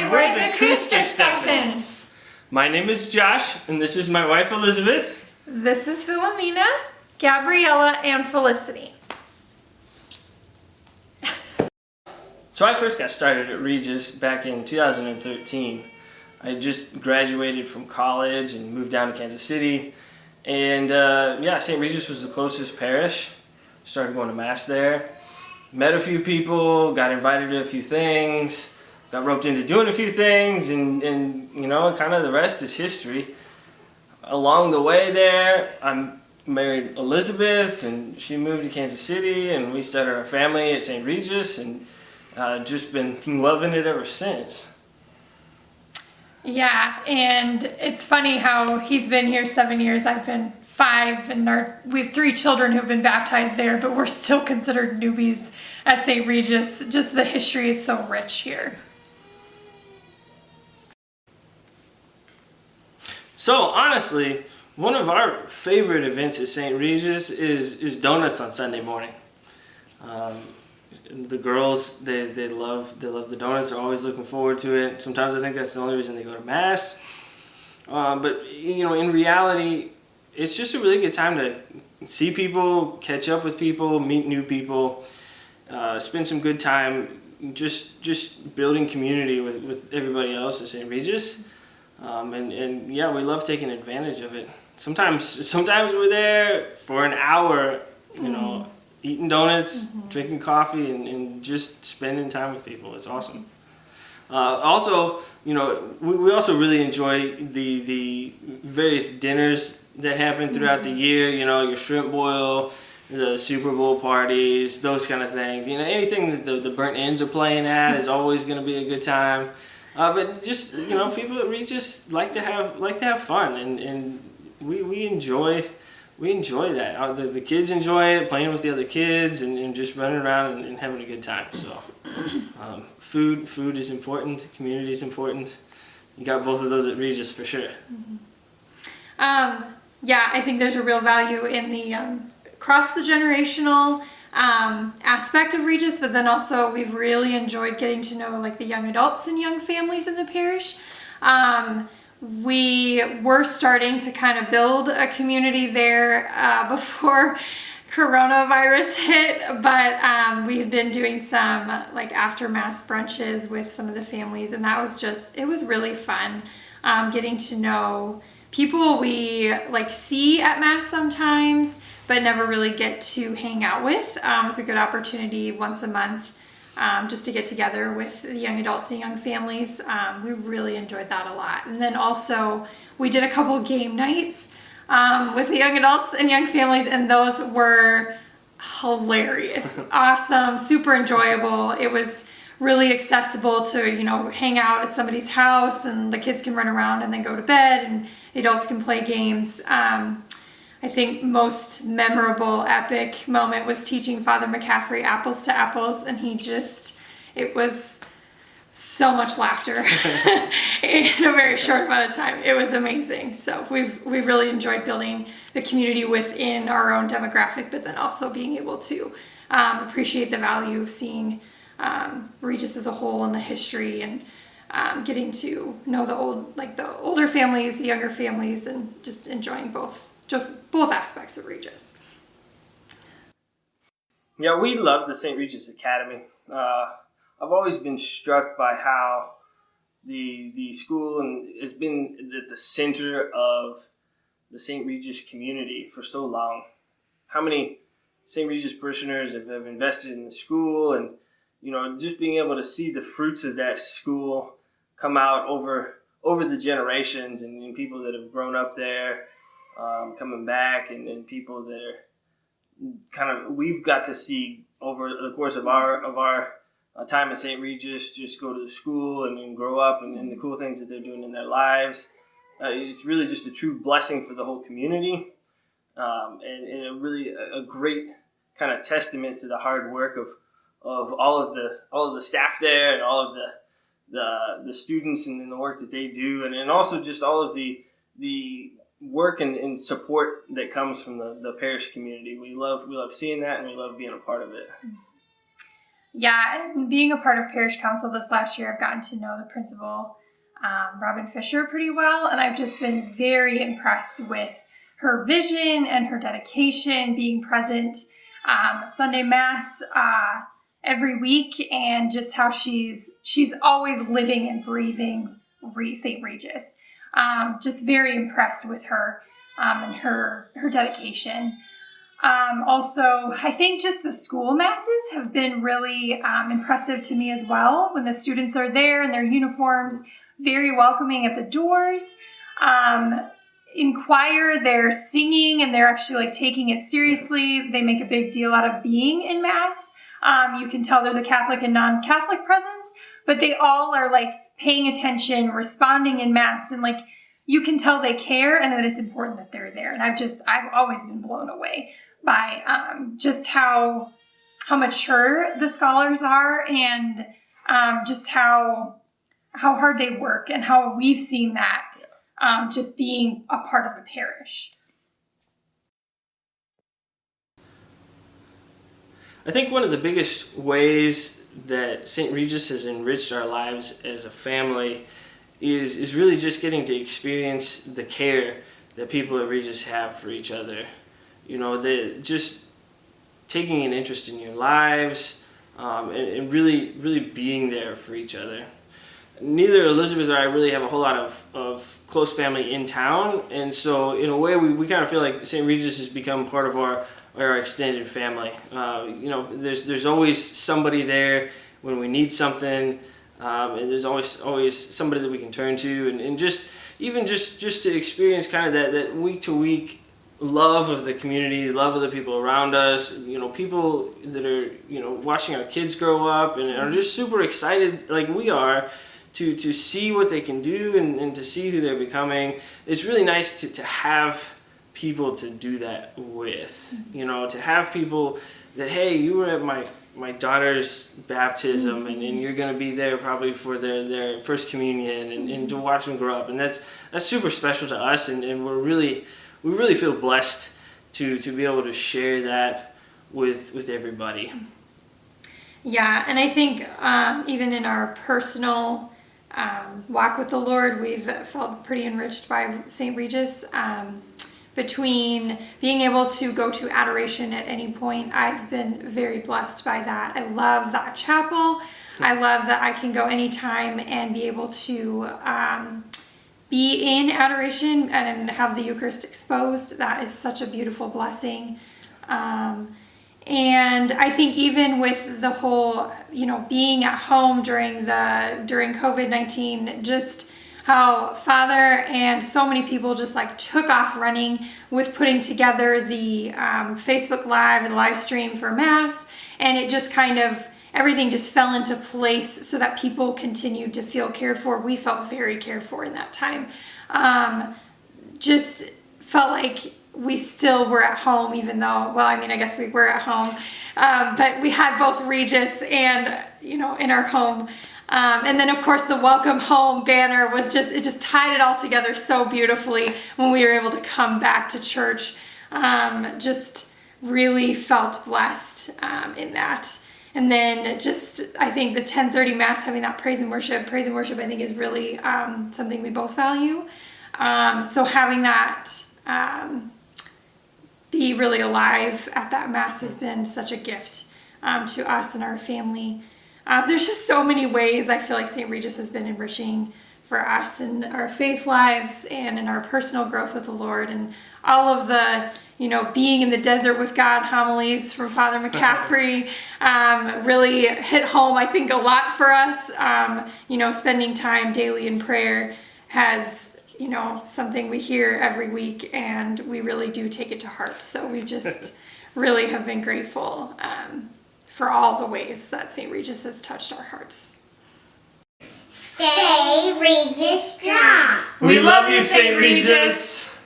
and we're the Kuestersteffens. My name is Josh, and this is my wife Elizabeth. This is Philomena, Gabriella, and Felicity. So I first got started at Regis back in 2013. I just graduated from college and moved down to Kansas City. And St. Regis was the closest parish. Started going to Mass there. Met a few people, got invited to a few things, got roped into doing a few things, and kind of the rest is history. Along the way there, I married Elizabeth, and she moved to Kansas City, and we started our family at St. Regis, and just been loving it ever since. Yeah, and it's funny how he's been here 7 years, I've been 5, and we have 3 children who've been baptized there, but we're still considered newbies at St. Regis. Just the history is so rich here. So honestly, one of our favorite events at St. Regis is donuts on Sunday morning. The girls, they love the donuts. They're always looking forward to it. Sometimes I think that's the only reason they go to Mass. But in reality, it's just a really good time to see people, catch up with people, meet new people, spend some good time just building community with everybody else at St. Regis. We love taking advantage of it. Sometimes we're there for an hour, eating donuts, drinking coffee, and just spending time with people. It's awesome. We also really enjoy the various dinners that happen throughout the year. Your shrimp boil, the Super Bowl parties, those kind of things. Anything that the burnt ends are playing at is always going to be a good time. But just people at Regis like to have fun, and we enjoy that. The kids enjoy it, playing with the other kids, and just running around and having a good time. So, food is important. Community is important. You got both of those at Regis for sure. I think there's a real value in the cross the generational aspect of Regis, but then also we've really enjoyed getting to know the young adults and young families in the parish. We were starting to kind of build a community there before coronavirus hit, but we had been doing some after Mass brunches with some of the families, and it was really fun getting to know people we see at Mass sometimes, but never really get to hang out with. It's a good opportunity once a month just to get together with the young adults and young families. We really enjoyed that a lot. And then also we did a couple game nights with the young adults and young families, and those were hilarious. Awesome, super enjoyable. It was really accessible to, hang out at somebody's house, and the kids can run around and then go to bed, and the adults can play games. I think most memorable, epic moment was teaching Father McCaffrey apples to apples, and it was so much laughter in a very short amount of time. It was amazing. So we've really enjoyed building the community within our own demographic, but then also being able to appreciate the value of seeing Regis as a whole and the history, and getting to know the older families, the younger families, and just enjoying both aspects of Regis. Yeah, we love the St. Regis Academy. I've always been struck by how the school has been at the center of the St. Regis community for so long. How many St. Regis parishioners have invested in the school, and just being able to see the fruits of that school come out over the generations, and people that have grown up there coming back, and people that are we've got to see over the course of our time at St. Regis, just go to the school and grow up, and the cool things that they're doing in their lives. It's really just a true blessing for the whole community, and really a great kind of testament to the hard work of all of the staff there, and all of the students, and the work that they do, and also just all of the work and support that comes from the parish community. We love seeing that, and we love being a part of it. Yeah, and being a part of parish council this last year, I've gotten to know the principal, Robin Fisher, pretty well, and I've just been very impressed with her vision and her dedication, being present Sunday Mass every week, and just how she's always living and breathing St. Regis. Just very impressed with her and her dedication. Also, I think just the school masses have been really impressive to me as well. When the students are there in their uniforms, very welcoming at the doors. In choir, they're singing and they're actually like taking it seriously. They make a big deal out of being in Mass. You can tell there's a Catholic and non-Catholic presence, but they all are like paying attention, responding in Mass, and like you can tell they care and that it's important that they're there. And I've always been blown away by just how mature the scholars are, and just how hard they work, and how we've seen that just being a part of the parish. I think one of the biggest ways that St. Regis has enriched our lives as a family is really just getting to experience the care that people at Regis have for each other. You know, just taking an interest in your lives, and really being there for each other. Neither Elizabeth or I really have a whole lot of close family in town, and so in a way we kind of feel like St. Regis has become part of our extended family. You know, there's always somebody there when we need something, and there's always somebody that we can turn to, and just to experience kind of that week to week love of the community, love of the people around us, you know, people that are, you know, watching our kids grow up and are just super excited like we are to see what they can do and to see who they're becoming. It's really nice to have people to do that with, you know, to have people that, hey, you were at my daughter's baptism, and you're going to be there probably for their first communion, and to watch them grow up. And that's super special to us, and we really feel blessed to be able to share that with everybody. Yeah, and I think even in our personal walk with the Lord, we've felt pretty enriched by St. Regis. Between being able to go to adoration at any point, I've been very blessed by that. I love that chapel. I love that I can go anytime and be able to be in adoration and have the Eucharist exposed. That is such a beautiful blessing. And I think even with the whole, you know, being at home during COVID-19, just how Father and so many people just like took off running with putting together the Facebook Live and live stream for Mass, and it just kind of, everything just fell into place so that people continued to feel cared for. We felt very cared for in that time. Just felt like we still were at home, even though, well, I mean, I guess we were at home, but we had both Regis and, you know, in our home. And then of course the welcome home banner was it just tied it all together so beautifully when we were able to come back to church. Just really felt blessed in that. And then just, I think the 10:30 Mass, having that praise and worship I think is really something we both value. So having that be really alive at that Mass has been such a gift to us and our family. There's just so many ways I feel like St. Regis has been enriching for us in our faith lives and in our personal growth with the Lord, and all of the, you know, being in the desert with God homilies from Father McCaffrey really hit home, I think, a lot for us. You know, spending time daily in prayer has, you know, something we hear every week, and we really do take it to heart. So we just really have been grateful for all the ways that St. Regis has touched our hearts. Stay Regis strong. We love you, St. Regis.